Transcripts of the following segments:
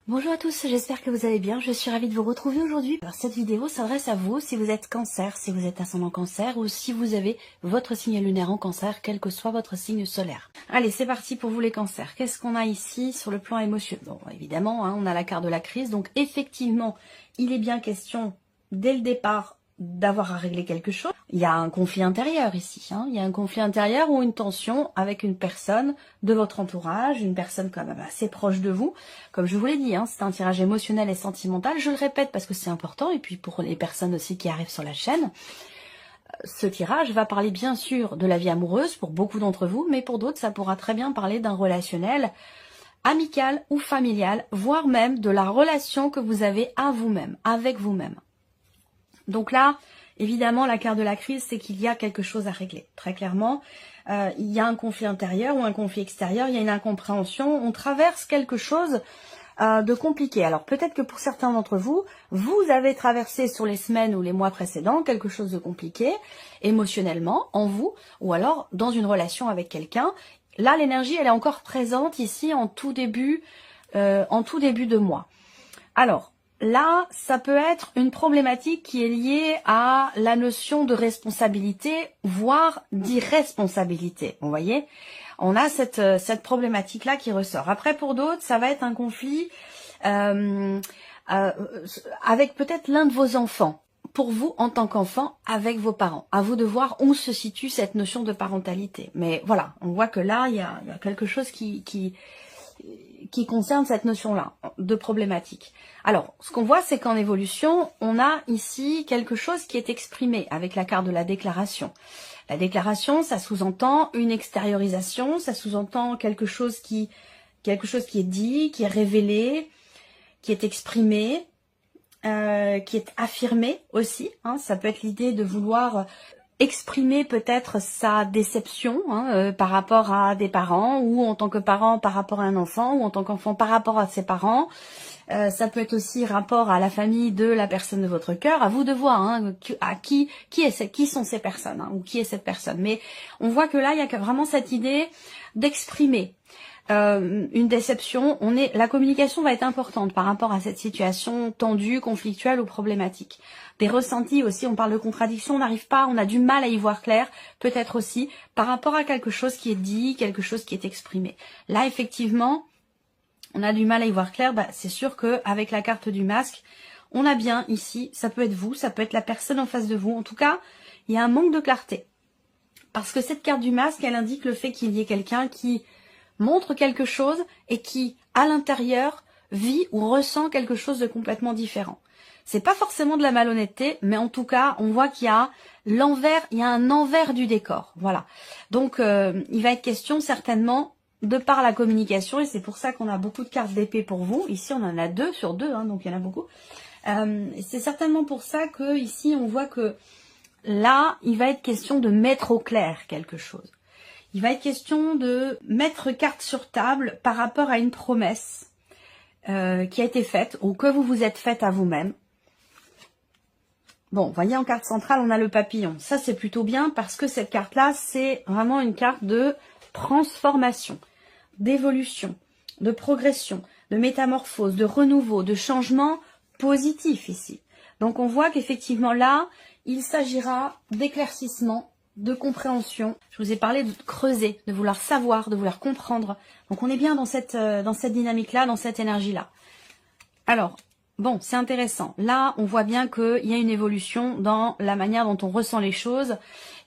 Bonjour à tous, j'espère que vous allez bien. Je suis ravie de vous retrouver aujourd'hui. Alors cette vidéo s'adresse à vous si vous êtes cancer, si vous êtes ascendant cancer ou si vous avez votre signe lunaire en cancer, quel que soit votre signe solaire. Allez, c'est parti pour vous les cancers. Qu'est-ce qu'on a ici sur le plan émotionnel? Bon, évidemment, on a la carte de la crise. Donc effectivement, il est bien question dès le départ d'avoir à régler quelque chose. Il y a un conflit intérieur ici. Il y a un conflit intérieur ou une tension avec une personne de votre entourage, une personne quand même assez proche de vous. Comme je vous l'ai dit, c'est un tirage émotionnel et sentimental. Je le répète parce que c'est important et puis pour les personnes aussi qui arrivent sur la chaîne. Ce tirage va parler bien sûr de la vie amoureuse pour beaucoup d'entre vous, mais pour d'autres, ça pourra très bien parler d'un relationnel amical ou familial, voire même de la relation que vous avez à vous-même, avec vous-même. Donc là, évidemment, la carte de la crise, c'est qu'il y a quelque chose à régler. Très clairement, il y a un conflit intérieur ou un conflit extérieur, il y a une incompréhension, on traverse quelque chose de compliqué. Alors peut-être que pour certains d'entre vous, vous avez traversé sur les semaines ou les mois précédents quelque chose de compliqué, émotionnellement, en vous, ou alors dans une relation avec quelqu'un. Là, l'énergie, elle est encore présente ici en tout début de mois. Alors, là, ça peut être une problématique qui est liée à la notion de responsabilité, voire d'irresponsabilité. Vous voyez, on a cette problématique-là qui ressort. Après, pour d'autres, ça va être un conflit avec peut-être l'un de vos enfants. Pour vous, en tant qu'enfant, avec vos parents. À vous de voir où se situe cette notion de parentalité. Mais voilà, on voit que là, il y a quelque chose qui concerne cette notion-là de problématique. Alors, ce qu'on voit, c'est qu'en évolution, on a ici quelque chose qui est exprimé avec la carte de la déclaration. La déclaration, ça sous-entend une extériorisation, ça sous-entend quelque chose qui est dit, qui est révélé, qui est exprimé, qui est affirmé aussi. Ça peut être l'idée de vouloir exprimer peut-être sa déception par rapport à des parents, ou en tant que parent par rapport à un enfant, ou en tant qu'enfant par rapport à ses parents. Ça peut être aussi rapport à la famille de la personne de votre cœur. À vous de voir qui sont ces personnes, ou qui est cette personne. Mais on voit que là, il y a vraiment cette idée d'exprimer une déception. La communication va être importante par rapport à cette situation tendue, conflictuelle ou problématique. Des ressentis aussi, on parle de contradiction, on a du mal à y voir clair, peut-être aussi par rapport à quelque chose qui est dit, quelque chose qui est exprimé. Là, effectivement, on a du mal à y voir clair. C'est sûr qu'avec la carte du masque, on a bien ici, ça peut être vous, ça peut être la personne en face de vous. En tout cas, il y a un manque de clarté. Parce que cette carte du masque, elle indique le fait qu'il y ait quelqu'un qui montre quelque chose et qui, à l'intérieur, vit ou ressent quelque chose de complètement différent. C'est pas forcément de la malhonnêteté, mais en tout cas, on voit qu'il y a un envers du décor. Voilà. Donc, il va être question certainement de par la communication, et c'est pour ça qu'on a beaucoup de cartes d'épée pour vous. Ici, on en a 2 sur 2, donc il y en a beaucoup. C'est certainement pour ça que ici, on voit que là, il va être question de mettre au clair quelque chose. Il va être question de mettre carte sur table par rapport à une promesse qui a été faite ou que vous vous êtes faite à vous-même. Bon, vous voyez, en carte centrale, on a le papillon. Ça, c'est plutôt bien parce que cette carte-là, c'est vraiment une carte de transformation, d'évolution, de progression, de métamorphose, de renouveau, de changement positif ici. Donc, on voit qu'effectivement, là, il s'agira d'éclaircissement, de compréhension. Je vous ai parlé de creuser, de vouloir savoir, de vouloir comprendre. Donc, on est bien dans cette dynamique-là, dans cette énergie-là. Alors, bon, c'est intéressant. Là, on voit bien qu'il y a une évolution dans la manière dont on ressent les choses.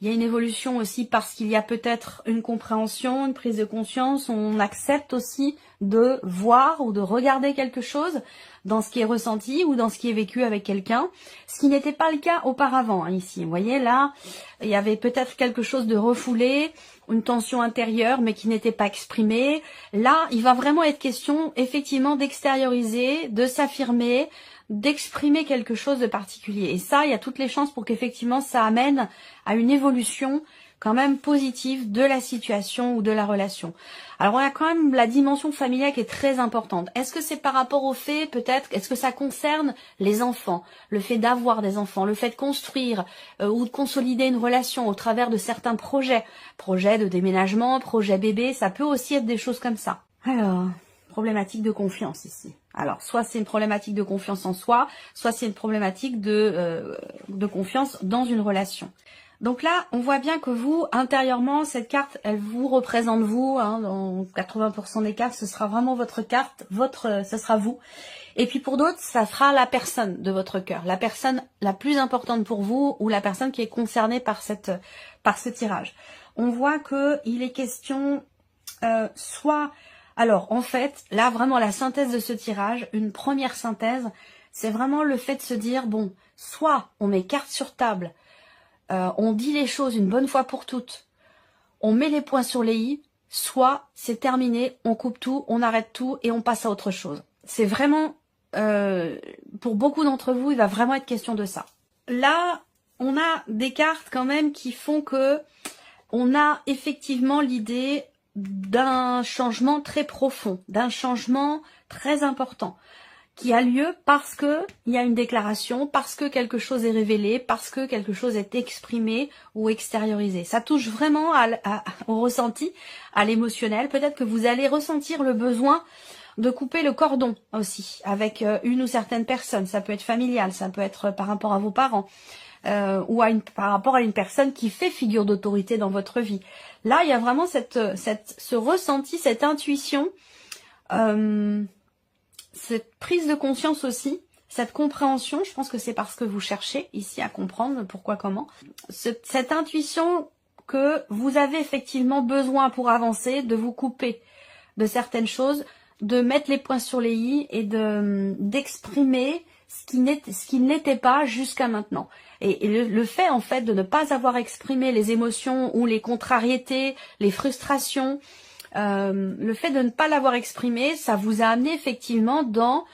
Il y a une évolution aussi parce qu'il y a peut-être une compréhension, une prise de conscience. On accepte aussi de voir ou de regarder quelque chose dans ce qui est ressenti ou dans ce qui est vécu avec quelqu'un. Ce qui n'était pas le cas auparavant, ici. Vous voyez, là, il y avait peut-être quelque chose de refoulé, une tension intérieure, mais qui n'était pas exprimée. Là, il va vraiment être question, effectivement, d'extérioriser, de s'affirmer, d'exprimer quelque chose de particulier. Et ça, il y a toutes les chances pour qu'effectivement, ça amène à une évolution quand même positive de la situation ou de la relation. Alors, on a quand même la dimension familiale qui est très importante. Est-ce que c'est par rapport au fait, peut-être, est-ce que ça concerne les enfants, le fait d'avoir des enfants, le fait de construire ou de consolider une relation au travers de certains projets de déménagement, projets bébé, ça peut aussi être des choses comme ça. Alors, problématique de confiance ici. Alors, soit c'est une problématique de confiance en soi, soit c'est une problématique de confiance dans une relation. Donc là, on voit bien que vous, intérieurement, cette carte, elle vous représente vous. Hein, dans 80% des cas, ce sera vraiment votre carte, ce sera vous. Et puis pour d'autres, ça sera la personne de votre cœur, la personne la plus importante pour vous ou la personne qui est concernée par ce tirage. On voit que il est question soit... Alors, en fait, là, vraiment, la synthèse de ce tirage, une première synthèse, c'est vraiment le fait de se dire, bon, soit on met carte sur table, on dit les choses une bonne fois pour toutes, on met les points sur les i, soit c'est terminé, on coupe tout, on arrête tout et on passe à autre chose. C'est vraiment, pour beaucoup d'entre vous, il va vraiment être question de ça. Là, on a des cartes quand même qui font que on a effectivement l'idée d'un changement très profond, d'un changement très important qui a lieu parce que il y a une déclaration, parce que quelque chose est révélé, parce que quelque chose est exprimé ou extériorisé. Ça touche vraiment au ressenti, à l'émotionnel. Peut-être que vous allez ressentir le besoin de couper le cordon aussi avec une ou certaines personnes. Ça peut être familial, ça peut être par rapport à vos parents. Ou par rapport à une personne qui fait figure d'autorité dans votre vie. Là, il y a vraiment ce ressenti, cette intuition, cette prise de conscience aussi, cette compréhension. Je pense que c'est parce que vous cherchez ici à comprendre pourquoi, comment. Cette intuition que vous avez effectivement besoin pour avancer, de vous couper de certaines choses, de mettre les points sur les i et d'exprimer ce qui n'était pas jusqu'à maintenant. Et le fait en fait de ne pas avoir exprimé les émotions ou les contrariétés, les frustrations, le fait de ne pas l'avoir exprimé, ça vous a amené effectivement dans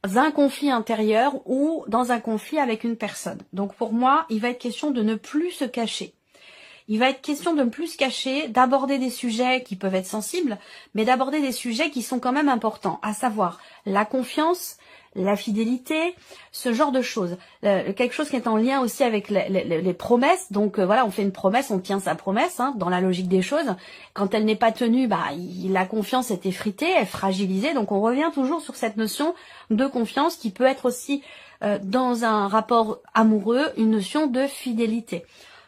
un conflit intérieur ou dans un conflit avec une personne. Donc pour moi, il va être question de ne plus se cacher. Il va être question de ne plus se cacher, d'aborder des sujets qui peuvent être sensibles, mais d'aborder des sujets qui sont quand même importants, à savoir la confiance, la fidélité, ce genre de choses. Quelque chose qui est en lien aussi avec les promesses. Donc voilà, on fait une promesse, on tient sa promesse, hein, dans la logique des choses. Quand elle n'est pas tenue, la confiance est effritée, est fragilisée. Donc on revient toujours sur cette notion de confiance qui peut être aussi, dans un rapport amoureux, une notion de fidélité.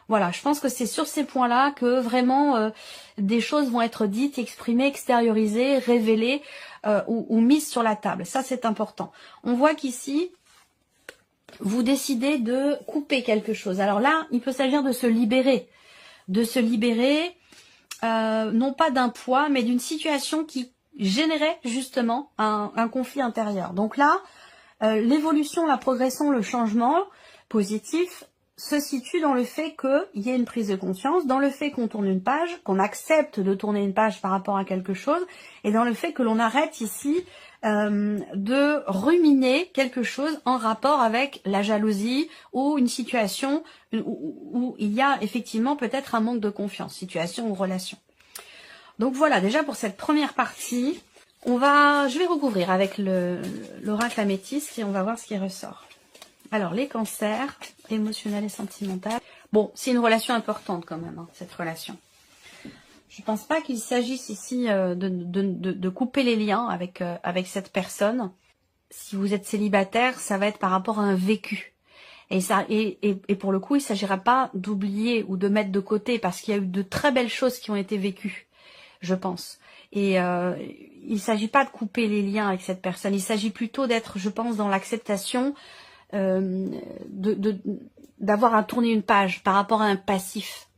Voilà, je pense que c'est sur ces points-là que vraiment des choses vont être dites, exprimées, extériorisées, révélées ou mises sur la table. Ça, c'est important. On voit qu'ici, vous décidez de couper quelque chose. Alors là, il peut s'agir de se libérer. De se libérer, non pas d'un poids, mais d'une situation qui générait justement un conflit intérieur. Donc là, l'évolution, la progression, le changement positif se situe dans le fait qu'il y ait une prise de conscience, dans le fait qu'on tourne une page, qu'on accepte de tourner une page par rapport à quelque chose, et dans le fait que l'on arrête ici de ruminer quelque chose en rapport avec la jalousie ou une situation où il y a effectivement peut-être un manque de confiance, situation ou relation. Donc voilà, déjà pour cette première partie, je vais recouvrir avec l'oracle améthyste et on va voir ce qui ressort. Alors, les cancers, émotionnels et sentimentaux. Bon, c'est une relation importante quand même, hein, cette relation. Je ne pense pas qu'il s'agisse ici de couper les liens avec cette personne. Si vous êtes célibataire, ça va être par rapport à un vécu. Et pour le coup, il ne s'agira pas d'oublier ou de mettre de côté parce qu'il y a eu de très belles choses qui ont été vécues, je pense. Et il ne s'agit pas de couper les liens avec cette personne. Il s'agit plutôt d'être, je pense, dans l'acceptation d'avoir à tourner une page par rapport à un passif,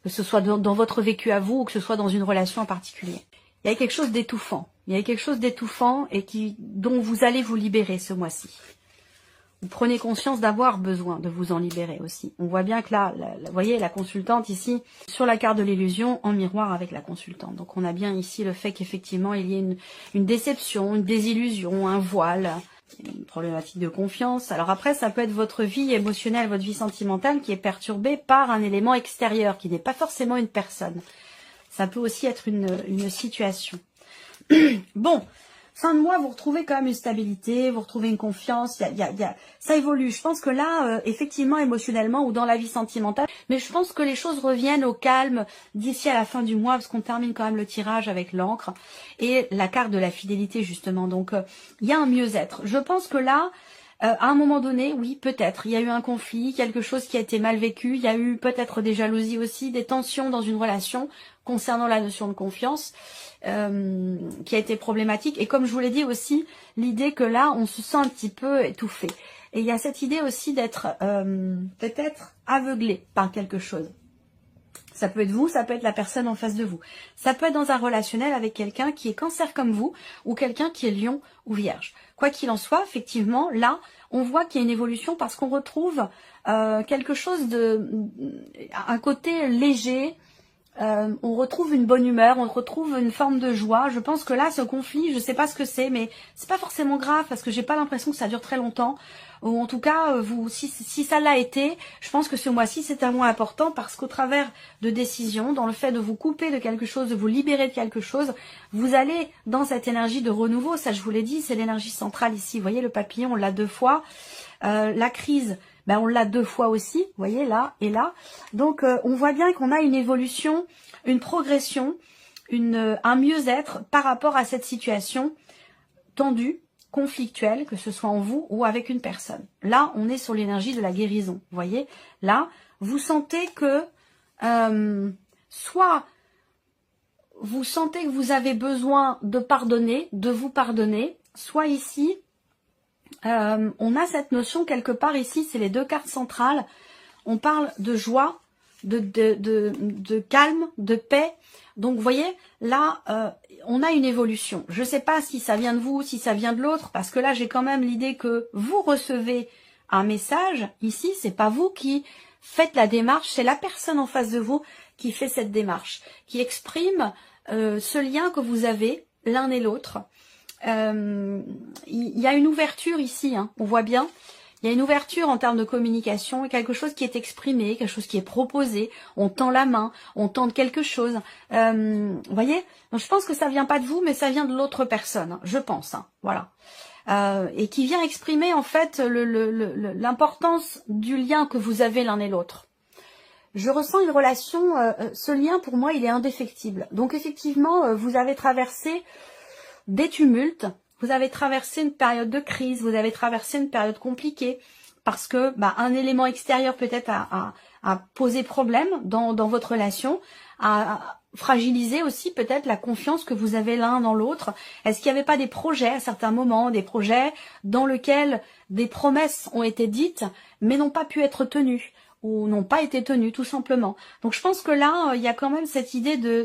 que ce soit dans votre vécu à vous ou que ce soit dans une relation en particulier. Il y a quelque chose d'étouffant, et dont vous allez vous libérer ce mois-ci. Vous prenez conscience d'avoir besoin de vous en libérer aussi. On voit bien que là, vous voyez la consultante ici, sur la carte de l'illusion, en miroir avec la consultante. Donc on a bien ici le fait qu'effectivement il y ait une déception, une désillusion, un voile, une problématique de confiance. Alors après, ça peut être votre vie émotionnelle, votre vie sentimentale qui est perturbée par un élément extérieur, qui n'est pas forcément une personne. Ça peut aussi être une situation. Bon, fin de mois, vous retrouvez quand même une stabilité, vous retrouvez une confiance, ça évolue. Je pense que là, effectivement, émotionnellement ou dans la vie sentimentale, mais je pense que les choses reviennent au calme d'ici à la fin du mois, parce qu'on termine quand même le tirage avec l'encre et la carte de la fidélité, justement. Donc, il y a un mieux-être. Je pense que là, à un moment donné, oui, peut-être, il y a eu un conflit, quelque chose qui a été mal vécu, il y a eu peut-être des jalousies aussi, des tensions dans une relation concernant la notion de confiance, qui a été problématique. Et comme je vous l'ai dit aussi, l'idée que là, on se sent un petit peu étouffé. Et il y a cette idée aussi d'être peut-être aveuglé par quelque chose. Ça peut être vous, ça peut être la personne en face de vous. Ça peut être dans un relationnel avec quelqu'un qui est cancer comme vous ou quelqu'un qui est lion ou vierge. Quoi qu'il en soit, effectivement, là, on voit qu'il y a une évolution parce qu'on retrouve quelque chose un côté léger. On retrouve une bonne humeur, on retrouve une forme de joie. Je pense que là, ce conflit, je ne sais pas ce que c'est, mais c'est pas forcément grave parce que j'ai pas l'impression que ça dure très longtemps. Ou en tout cas, si ça l'a été, je pense que ce mois-ci, c'est un mois important parce qu'au travers de décisions, dans le fait de vous couper de quelque chose, de vous libérer de quelque chose, vous allez dans cette énergie de renouveau. Ça, je vous l'ai dit, c'est l'énergie centrale ici. Vous voyez, le papillon, on l'a 2 fois. La crise, ben on l'a 2 fois aussi, vous voyez, là et là. Donc, on voit bien qu'on a une évolution, une progression, un mieux-être par rapport à cette situation tendue, conflictuelle, que ce soit en vous ou avec une personne. Là, on est sur l'énergie de la guérison, vous voyez. Là, vous sentez que, soit vous sentez que vous avez besoin de pardonner, de vous pardonner, soit ici, on a cette notion quelque part ici, c'est les 2 cartes centrales. On parle de joie, de calme, de paix. Donc vous voyez, là, on a une évolution. Je ne sais pas si ça vient de vous, si ça vient de l'autre, parce que là, j'ai quand même l'idée que vous recevez un message. Ici, c'est pas vous qui faites la démarche, c'est la personne en face de vous qui fait cette démarche, qui exprime ce lien que vous avez l'un et l'autre. Il y a une ouverture ici, hein, on voit bien. Il y a une ouverture en termes de communication, quelque chose qui est exprimé, quelque chose qui est proposé. On tend la main, on tente quelque chose. Vous voyez, donc, je pense que ça vient pas de vous, mais ça vient de l'autre personne, hein, je pense. Hein, voilà. Et qui vient exprimer en fait l'importance du lien que vous avez l'un et l'autre. Je ressens une relation, ce lien pour moi il est indéfectible. Donc effectivement, vous avez traversé des tumultes, vous avez traversé une période de crise, vous avez traversé une période compliquée, parce que un élément extérieur peut-être a posé problème dans votre relation, a fragiliser aussi peut-être la confiance que vous avez l'un dans l'autre. Est-ce qu'il n'y avait pas des projets à certains moments, des projets dans lesquels des promesses ont été dites, mais n'ont pas pu être tenues ou n'ont pas été tenues tout simplement. Donc je pense que là, il y a quand même cette idée de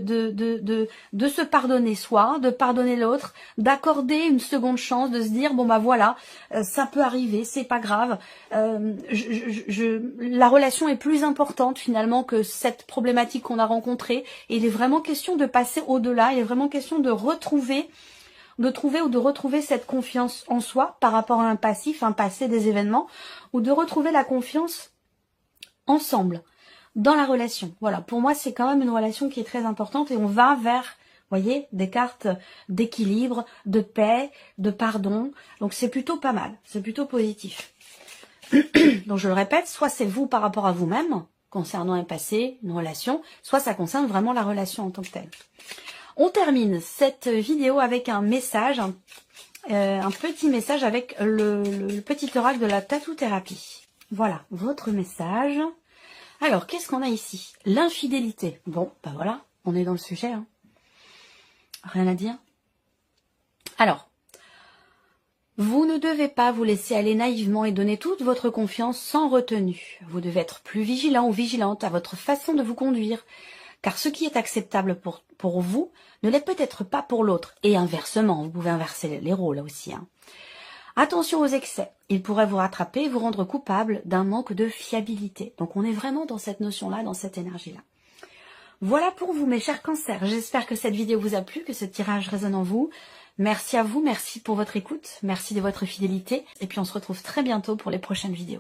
se pardonner soi, de pardonner l'autre, d'accorder une seconde chance, de se dire bon bah voilà, ça peut arriver, c'est pas grave. La relation est plus importante finalement que cette problématique qu'on a rencontrée. Et il est vraiment question de passer au-delà, il est vraiment question de retrouver cette confiance en soi par rapport à un passé, des événements, ou de retrouver la confiance ensemble, dans la relation. Voilà, pour moi, c'est quand même une relation qui est très importante et on va vers, vous voyez, des cartes d'équilibre, de paix, de pardon. Donc, c'est plutôt pas mal, c'est plutôt positif. Donc, je le répète, soit c'est vous par rapport à vous-même, concernant un passé, une relation, soit ça concerne vraiment la relation en tant que telle. On termine cette vidéo avec un message, un petit message avec le petit oracle de la tattoo-thérapie. Voilà, votre message. Alors, qu'est-ce qu'on a ici? L'infidélité. Bon, bah voilà, on est dans le sujet. Hein. Rien à dire. Alors, vous ne devez pas vous laisser aller naïvement et donner toute votre confiance sans retenue. Vous devez être plus vigilant ou vigilante à votre façon de vous conduire. Car ce qui est acceptable pour vous ne l'est peut-être pas pour l'autre. Et inversement, vous pouvez inverser les rôles là aussi. Hein. Attention aux excès, ils pourraient vous rattraper et vous rendre coupable d'un manque de fiabilité. Donc on est vraiment dans cette notion-là, dans cette énergie-là. Voilà pour vous mes chers cancers, j'espère que cette vidéo vous a plu, que ce tirage résonne en vous. Merci à vous, merci pour votre écoute, merci de votre fidélité et puis on se retrouve très bientôt pour les prochaines vidéos.